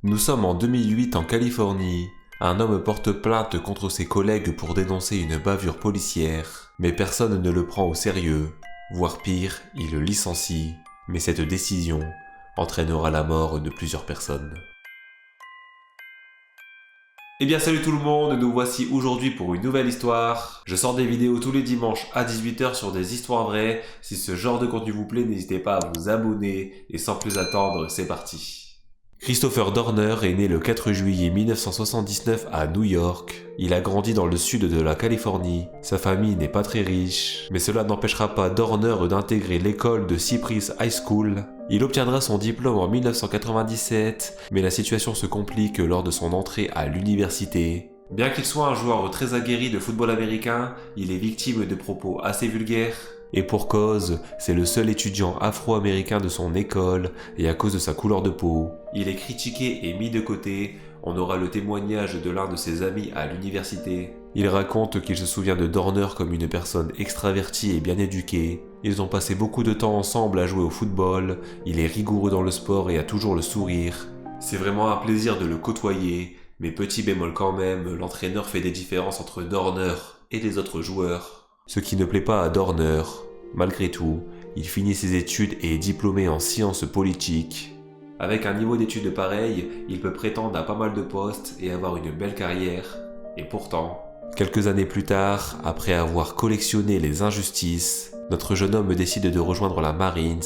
Nous sommes en 2008 en Californie. Un homme porte plainte contre ses collègues pour dénoncer une bavure policière, mais personne ne le prend au sérieux. Voire pire, il le licencie. Mais cette décision entraînera la mort de plusieurs personnes. Eh bien salut tout le monde, nous voici aujourd'hui pour une nouvelle histoire. Je sors des vidéos tous les dimanches à 18h sur des histoires vraies. Si ce genre de contenu vous plaît, n'hésitez pas à vous abonner. Et sans plus attendre, c'est parti. Christopher Dorner est né le 4 juillet 1979 à New York. Il a grandi dans le sud de la Californie. Sa famille n'est pas très riche, mais cela n'empêchera pas Dorner d'intégrer l'école de Cypress High School. Il obtiendra son diplôme en 1997, mais la situation se complique lors de son entrée à l'université. Bien qu'il soit un joueur très aguerri de football américain, il est victime de propos assez vulgaires. Et pour cause, c'est le seul étudiant afro-américain de son école, et à cause de sa couleur de peau. Il est critiqué et mis de côté. On aura le témoignage de l'un de ses amis à l'université. Il raconte qu'il se souvient de Dorner comme une personne extravertie et bien éduquée. Ils ont passé beaucoup de temps ensemble à jouer au football. Il est rigoureux dans le sport et a toujours le sourire. C'est vraiment un plaisir de le côtoyer, mais petit bémol quand même, l'entraîneur fait des différences entre Dorner et les autres joueurs. Ce qui ne plaît pas à Dorner. Malgré tout, il finit ses études et est diplômé en sciences politiques. Avec un niveau d'études pareil, il peut prétendre à pas mal de postes et avoir une belle carrière. Et pourtant, quelques années plus tard, après avoir collectionné les injustices, notre jeune homme décide de rejoindre la Marines.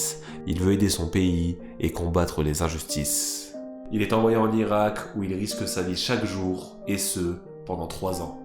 Il veut aider son pays et combattre les injustices. Il est envoyé en Irak où il risque sa vie chaque jour, et ce, pendant 3 ans.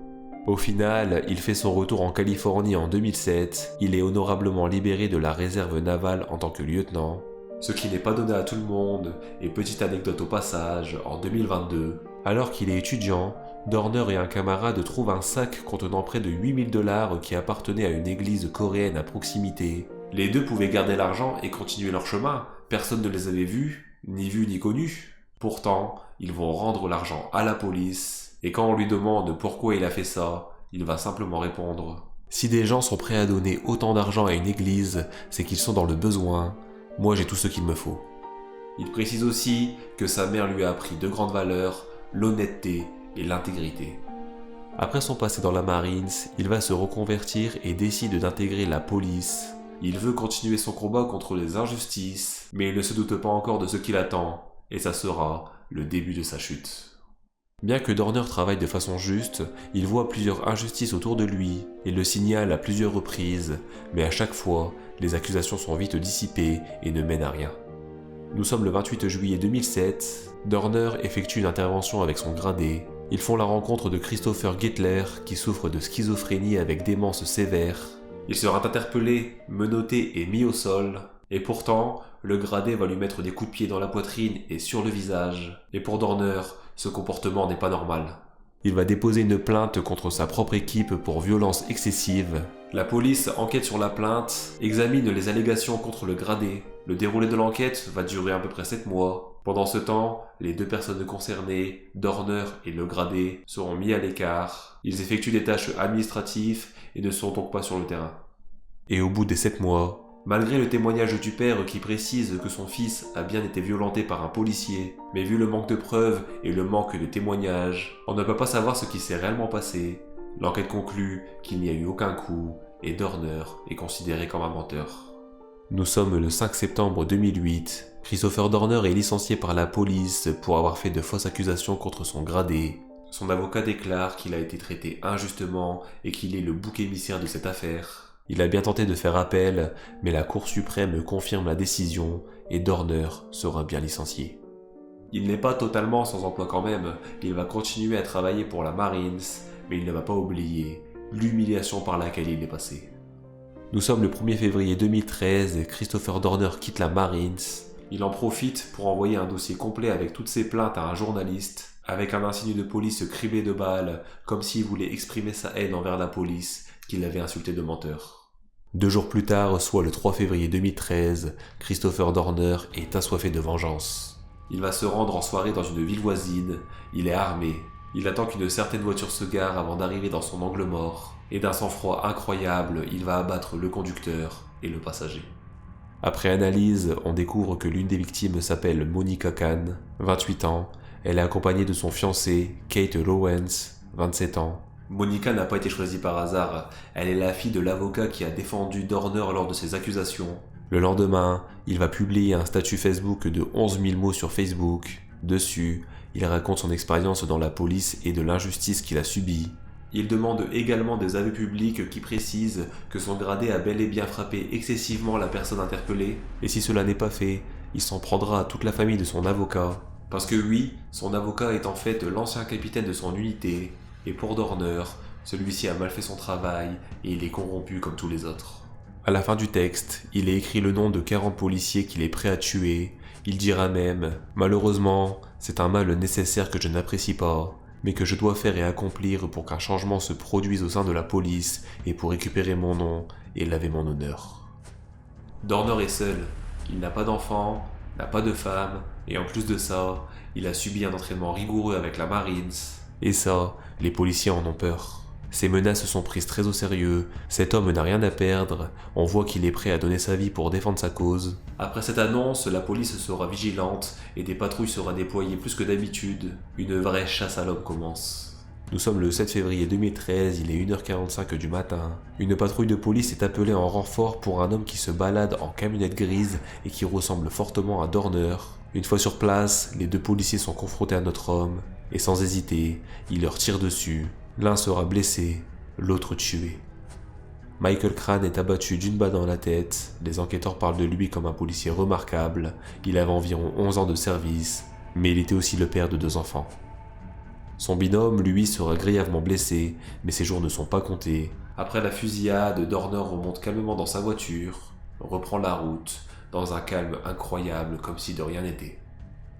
Au final, il fait son retour en Californie en 2007. Il est honorablement libéré de la réserve navale en tant que lieutenant. Ce qui n'est pas donné à tout le monde, et petite anecdote au passage, en 2022, alors qu'il est étudiant, Dorner et un camarade trouvent un sac contenant près de 8 000 $ qui appartenait à une église coréenne à proximité. Les deux pouvaient garder l'argent et continuer leur chemin, personne ne les avait vus ni connus. Pourtant, ils vont rendre l'argent à la police, et quand on lui demande pourquoi il a fait ça, il va simplement répondre « Si des gens sont prêts à donner autant d'argent à une église, c'est qu'ils sont dans le besoin. Moi j'ai tout ce qu'il me faut. » Il précise aussi que sa mère lui a appris de grandes valeurs, l'honnêteté et l'intégrité. Après son passé dans la Marines, il va se reconvertir et décide d'intégrer la police. Il veut continuer son combat contre les injustices, mais il ne se doute pas encore de ce qui l'attend, et ça sera le début de sa chute. Bien que Dorner travaille de façon juste, il voit plusieurs injustices autour de lui. Il le signale à plusieurs reprises, mais à chaque fois, les accusations sont vite dissipées et ne mènent à rien. Nous sommes le 28 juillet 2007. Dorner effectue une intervention avec son gradé. Ils font la rencontre de Christopher Gettler, qui souffre de schizophrénie avec démence sévère. Il sera interpellé, menotté et mis au sol. Et pourtant, le gradé va lui mettre des coups de pied dans la poitrine et sur le visage. Et pour Dorner, ce comportement n'est pas normal. Il va déposer une plainte contre sa propre équipe pour violence excessive. La police enquête sur la plainte, examine les allégations contre le gradé. Le déroulé de l'enquête va durer à peu près 7 mois. Pendant ce temps, les deux personnes concernées, Dorner et le gradé, seront mis à l'écart. Ils effectuent des tâches administratives et ne sont donc pas sur le terrain. Et au bout des 7 mois, malgré le témoignage du père qui précise que son fils a bien été violenté par un policier, mais vu le manque de preuves et le manque de témoignages, on ne peut pas savoir ce qui s'est réellement passé. L'enquête conclut qu'il n'y a eu aucun coup et Dorner est considéré comme un menteur. Nous sommes le 5 septembre 2008. Christopher Dorner est licencié par la police pour avoir fait de fausses accusations contre son gradé. Son avocat déclare qu'il a été traité injustement et qu'il est le bouc émissaire de cette affaire. Il a bien tenté de faire appel, mais la Cour suprême confirme la décision et Dorner sera bien licencié. Il n'est pas totalement sans emploi quand même, il va continuer à travailler pour la Marines, mais il ne va pas oublier l'humiliation par laquelle il est passé. Nous sommes le 1er février 2013, Christopher Dorner quitte la Marines. Il en profite pour envoyer un dossier complet avec toutes ses plaintes à un journaliste, avec un insigne de police criblé de balles, comme s'il voulait exprimer sa haine envers la police, qu'il avait insulté de menteur. 2 jours plus tard, soit le 3 février 2013, Christopher Dorner est assoiffé de vengeance. Il va se rendre en soirée dans une ville voisine, il est armé, il attend qu'une certaine voiture se gare avant d'arriver dans son angle mort, et d'un sang-froid incroyable, il va abattre le conducteur et le passager. Après analyse, on découvre que l'une des victimes s'appelle Monica Khan, 28 ans. Elle est accompagnée de son fiancé, Kate Lowens, 27 ans. Monica n'a pas été choisie par hasard, elle est la fille de l'avocat qui a défendu Dorner lors de ses accusations. Le lendemain, il va publier un statut Facebook de 11 000 mots sur Facebook. Dessus, il raconte son expérience dans la police et de l'injustice qu'il a subie. Il demande également des aveux publics qui précisent que son gradé a bel et bien frappé excessivement la personne interpellée, et si cela n'est pas fait, il s'en prendra à toute la famille de son avocat. Parce que oui, son avocat est en fait l'ancien capitaine de son unité, et pour Dorner, celui-ci a mal fait son travail et il est corrompu comme tous les autres. À la fin du texte, il est écrit le nom de 40 policiers qu'il est prêt à tuer. Il dira même « Malheureusement, c'est un mal nécessaire que je n'apprécie pas, mais que je dois faire et accomplir pour qu'un changement se produise au sein de la police et pour récupérer mon nom et laver mon honneur. » Dorner est seul, il n'a pas d'enfant, n'a pas de femme, et en plus de ça, il a subi un entraînement rigoureux avec la Marines. Et ça, les policiers en ont peur. Ses menaces sont prises très au sérieux, cet homme n'a rien à perdre, on voit qu'il est prêt à donner sa vie pour défendre sa cause. Après cette annonce, la police sera vigilante et des patrouilles seront déployées plus que d'habitude. Une vraie chasse à l'homme commence. Nous sommes le 7 février 2013, il est 1h45 du matin. Une patrouille de police est appelée en renfort pour un homme qui se balade en camionnette grise et qui ressemble fortement à Dorner. Une fois sur place, les deux policiers sont confrontés à notre homme, et sans hésiter, ils leur tirent dessus. L'un sera blessé, l'autre tué. Michael Crane est abattu d'une balle dans la tête, les enquêteurs parlent de lui comme un policier remarquable, il avait environ 11 ans de service, mais il était aussi le père de 2 enfants. Son binôme, lui, sera grièvement blessé, mais ses jours ne sont pas comptés. Après la fusillade, Dorner remonte calmement dans sa voiture, reprend la route, dans un calme incroyable comme si de rien n'était.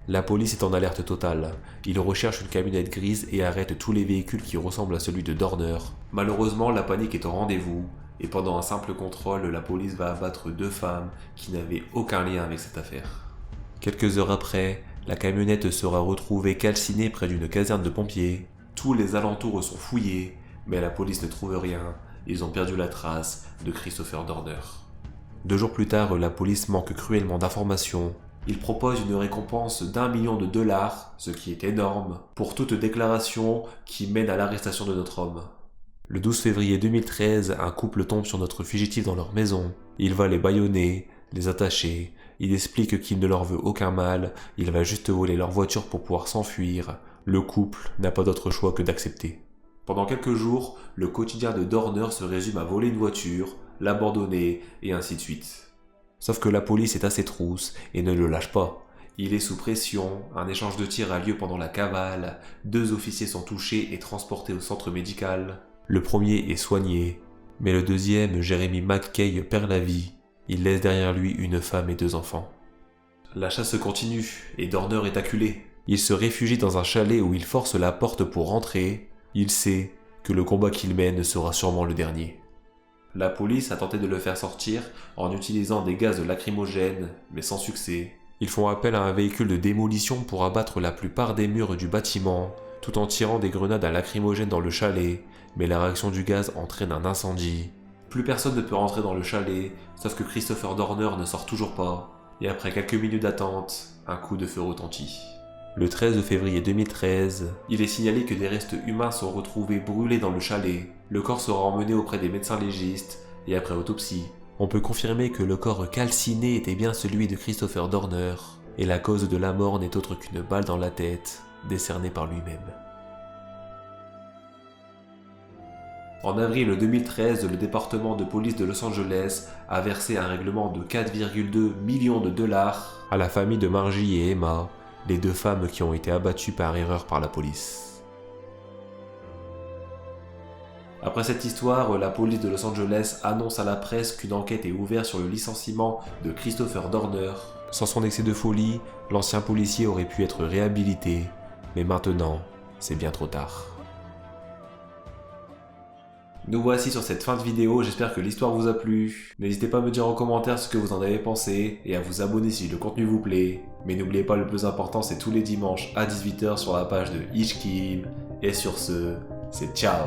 La police est en alerte totale. Ils recherchent une camionnette grise et arrêtent tous les véhicules qui ressemblent à celui de Dorner. Malheureusement, la panique est au rendez-vous, et pendant un simple contrôle, la police va abattre 2 femmes qui n'avaient aucun lien avec cette affaire. Quelques heures après, la camionnette sera retrouvée calcinée près d'une caserne de pompiers. Tous les alentours sont fouillés, mais la police ne trouve rien. Ils ont perdu la trace de Christopher Dorner. 2 jours plus tard, la police manque cruellement d'informations. Il propose une récompense d'1 million de dollars, ce qui est énorme, pour toute déclaration qui mène à l'arrestation de notre homme. Le 12 février 2013, un couple tombe sur notre fugitif dans leur maison. Il va les bâillonner, les attacher. Il explique qu'il ne leur veut aucun mal, il va juste voler leur voiture pour pouvoir s'enfuir. Le couple n'a pas d'autre choix que d'accepter. Pendant quelques jours, le quotidien de Dorner se résume à voler une voiture, l'abandonner et ainsi de suite. Sauf que la police est à ses trousses et ne le lâche pas. Il est sous pression, un échange de tirs a lieu pendant la cavale, 2 officiers sont touchés et transportés au centre médical. Le premier est soigné, mais le deuxième, Jeremy McKay, perd la vie. Il laisse derrière lui une femme et 2 enfants. La chasse continue et Dorner est acculé. Il se réfugie dans un chalet où il force la porte pour rentrer. Il sait que le combat qu'il mène sera sûrement le dernier. La police a tenté de le faire sortir en utilisant des gaz lacrymogènes, mais sans succès. Ils font appel à un véhicule de démolition pour abattre la plupart des murs du bâtiment, tout en tirant des grenades à lacrymogène dans le chalet, mais la réaction du gaz entraîne un incendie. Plus personne ne peut rentrer dans le chalet, sauf que Christopher Dorner ne sort toujours pas, et après quelques minutes d'attente, un coup de feu retentit. Le 13 février 2013, il est signalé que des restes humains sont retrouvés brûlés dans le chalet. Le corps sera emmené auprès des médecins légistes et après autopsie, on peut confirmer que le corps calciné était bien celui de Christopher Dorner et la cause de la mort n'est autre qu'une balle dans la tête décernée par lui-même. En avril 2013, le département de police de Los Angeles a versé un règlement de 4,2 millions de dollars à la famille de Margie et Emma, les 2 femmes qui ont été abattues par erreur par la police. Après cette histoire, la police de Los Angeles annonce à la presse qu'une enquête est ouverte sur le licenciement de Christopher Dorner. Sans son excès de folie, l'ancien policier aurait pu être réhabilité, mais maintenant, c'est bien trop tard. Nous voici sur cette fin de vidéo, j'espère que l'histoire vous a plu. N'hésitez pas à me dire en commentaire ce que vous en avez pensé et à vous abonner si le contenu vous plaît. Mais n'oubliez pas, le plus important, c'est tous les dimanches à 18h sur la page de Ishkim. Et sur ce, c'est ciao!